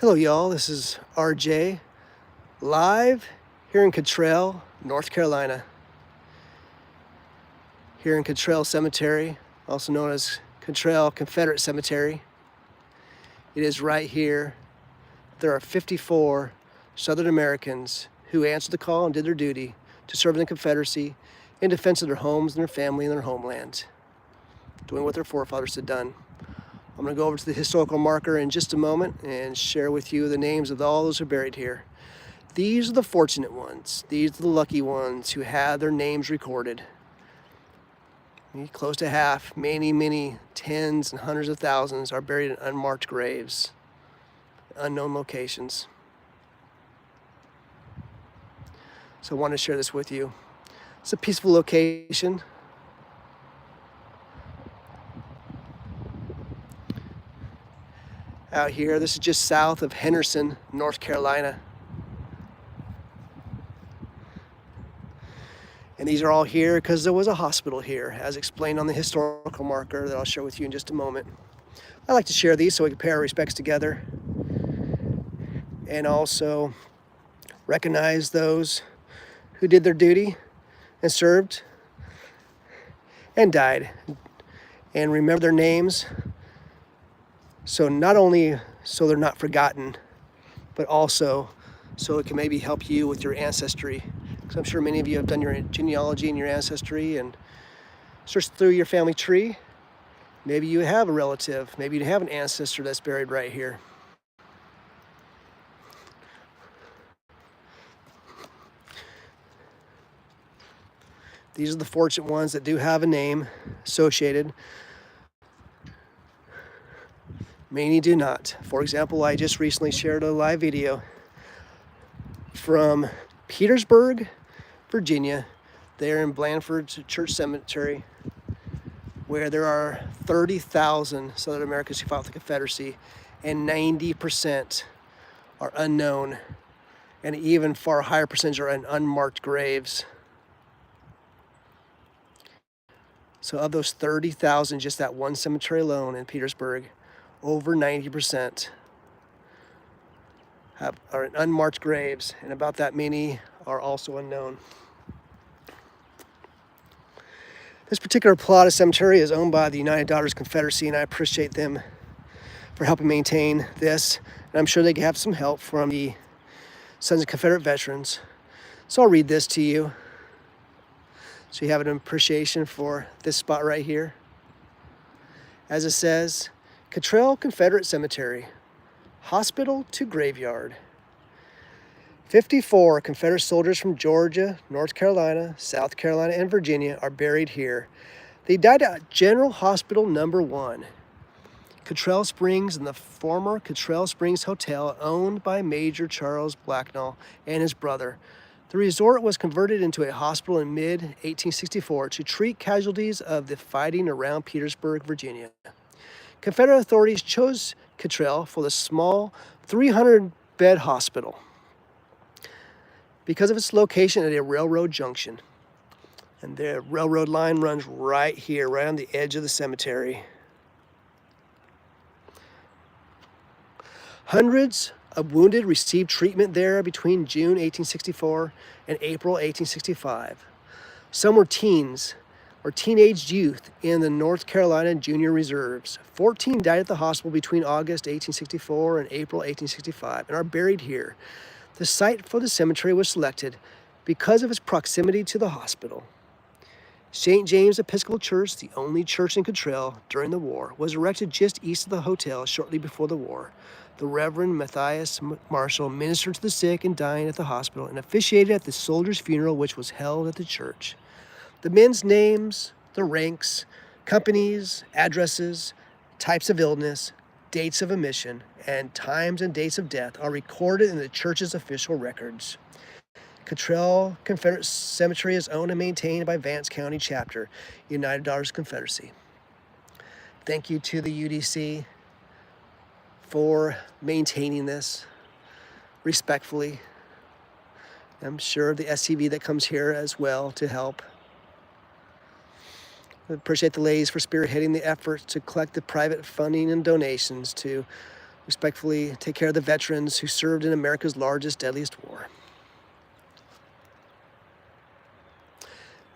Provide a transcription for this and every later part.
Hello y'all, this is RJ, live here in Kittrell, North Carolina. Here in Kittrell Cemetery, also known as Kittrell Confederate Cemetery. It is right here. There are 54 Southern Americans who answered the call and did their duty to serve in the Confederacy in defense of their homes and their family and their homeland, doing what their forefathers had done. I'm going to go over to the historical marker in just a moment and share with you the names of all those who are buried here. These are the fortunate ones. These are the lucky ones who had their names recorded. Close to half, many tens and hundreds of thousands are buried in unmarked graves, unknown locations. So I want to share this with you. It's a peaceful location. Out here, this is just south of Henderson, North Carolina. And these are all here because there was a hospital here, as explained on the historical marker that I'll share with you in just a moment. I like to share these so we can pay our respects together and also recognize those who did their duty and served and died, and remember their names. So not only so they're not forgotten, but also so it can maybe help you with your ancestry. Because I'm sure many of you have done your genealogy and your ancestry and searched through your family tree. Maybe you have a relative, maybe you have an ancestor that's buried right here. These are the fortunate ones that do have a name associated. Many do not. For example, I just recently shared a live video from Petersburg, Virginia, there in Blandford Church Cemetery, where there are 30,000 Southern Americans who fought the Confederacy, and 90% are unknown, and even far higher percentage are in unmarked graves. So of those 30,000, just that one cemetery alone in Petersburg, over 90% are in unmarked graves, and about that many are also unknown. This particular plot of cemetery is owned by the United Daughters Confederacy, and I appreciate them for helping maintain this. And I'm sure they have some help from the Sons of Confederate Veterans. So I'll read this to you so you have an appreciation for this spot right here. As it says, Kittrell Confederate Cemetery, hospital to graveyard. 54 Confederate soldiers from Georgia, North Carolina, South Carolina, and Virginia are buried here. They died at General Hospital Number 1, Kittrell Springs, in the former Kittrell Springs Hotel owned by Major Charles Blacknall and his brother. The resort was converted into a hospital in mid-1864 to treat casualties of the fighting around Petersburg, Virginia. Confederate authorities chose Kittrell for the small 300-bed hospital because of its location at a railroad junction. And the railroad line runs right here, right on the edge of the cemetery. Hundreds of wounded received treatment there between June 1864 and April 1865. Some were teens or teenage youth in the North Carolina Junior Reserves. 14 died at the hospital between August 1864 and April 1865 and are buried here. The site for the cemetery was selected because of its proximity to the hospital. St. James Episcopal Church, the only church in Kittrell during the war, was erected just east of the hotel shortly before the war. The Reverend Matthias Marshall ministered to the sick and dying at the hospital and officiated at the soldiers' funeral, which was held at the church. The men's names, their ranks, companies, addresses, types of illness, dates of admission, and times and dates of death are recorded in the church's official records. Kittrell Confederate Cemetery is owned and maintained by Vance County Chapter, United Daughters Confederacy. Thank you to the UDC for maintaining this respectfully. I'm sure the SCV that comes here as well to help. I appreciate the ladies for spearheading the efforts to collect the private funding and donations to respectfully take care of the veterans who served in America's largest, deadliest war.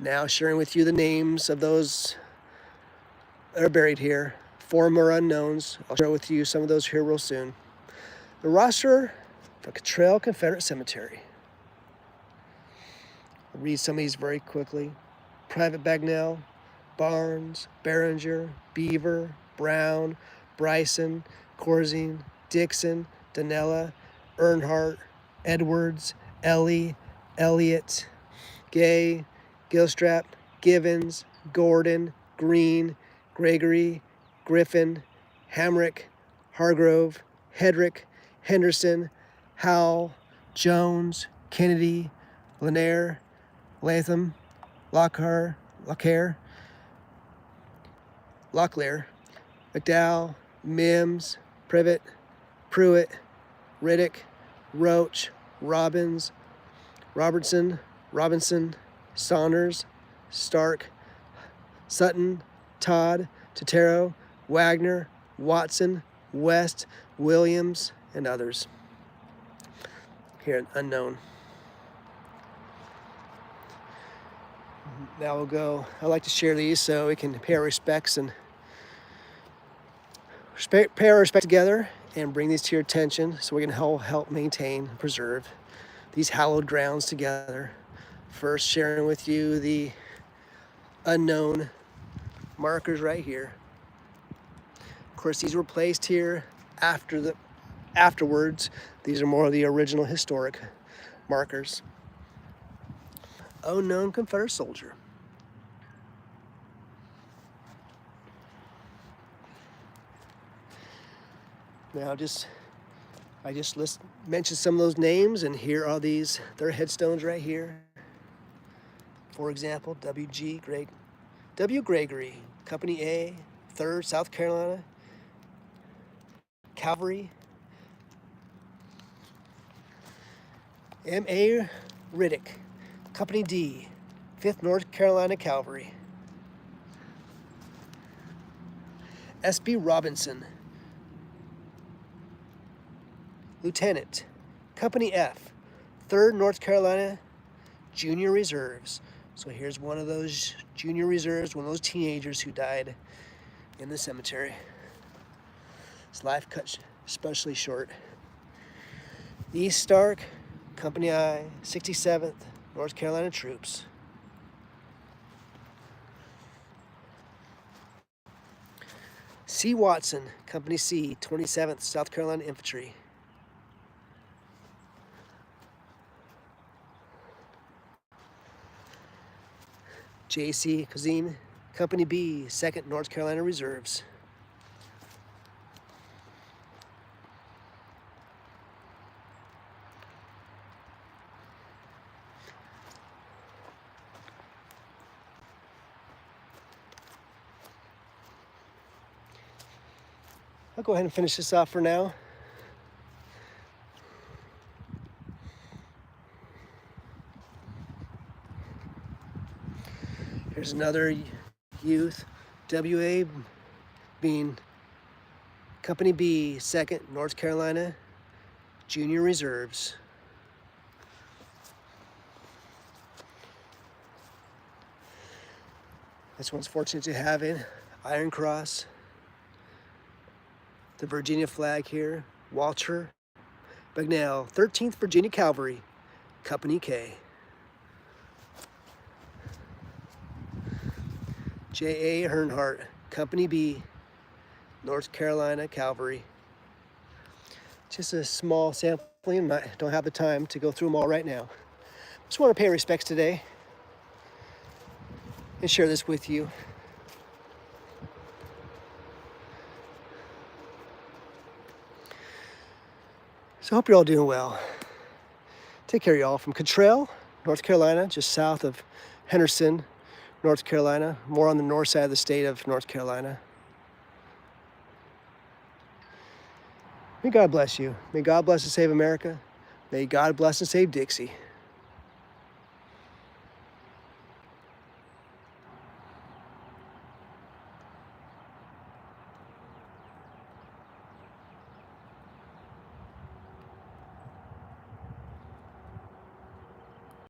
Now sharing with you the names of those that are buried here. Former unknowns. I'll share with you some of those here real soon. The roster for Kittrell Confederate Cemetery. I'll read some of these very quickly. Private Bagnell, Barnes, Behringer, Beaver, Brown, Bryson, Corzine, Dixon, Danella, Earnhardt, Edwards, Ellie, Elliott, Gay, Gilstrap, Givens, Gordon, Green, Gregory, Griffin, Hamrick, Hargrove, Hedrick, Henderson, Howell, Jones, Kennedy, Lanier, Latham, Locklear, McDowell, Mims, Privet, Pruitt, Riddick, Roach, Robbins, Robinson, Saunders, Stark, Sutton, Todd, Totero, Wagner, Watson, West, Williams, and others. Here, unknown. Now we'll go. I like to share these so we can pay our respects and pay our respect together and bring these to your attention so we can help maintain and preserve these hallowed grounds together. First, sharing with you the unknown markers right here. Of course, these were placed here afterwards. These are more of the original historic markers. Unknown Confederate soldier. Now I just mentioned some of those names, and here are their headstones right here. For example, W. Gregory, Company A, 3rd South Carolina Cavalry. M.A. Riddick, Company D, 5th North Carolina Cavalry. S.B. Robinson, Lieutenant, Company F, 3rd North Carolina Junior Reserves. So here's one of those junior reserves, one of those teenagers who died in the cemetery. His life cut especially short. E. Stark, Company I, 67th North Carolina Troops. C. Watson, Company C, 27th South Carolina Infantry. J.C. Cousine, Company B, 2nd North Carolina Reserves. I'll go ahead and finish this off for now. Here's another youth, W.A. Bean, Company B, 2nd North Carolina Junior Reserves. This one's fortunate to have an Iron Cross, the Virginia flag here, Walter Bagnell, 13th Virginia Cavalry, Company K. J.A. Earnhardt, Company B, North Carolina Cavalry. Just a small sampling. I don't have the time to go through them all right now. Just want to pay respects today and share this with you. So I hope you're all doing well. Take care, y'all. From Kittrell, North Carolina, just south of Henderson, North Carolina, more on the north side of the state of North Carolina. May God bless you. May God bless and save America. May God bless and save Dixie.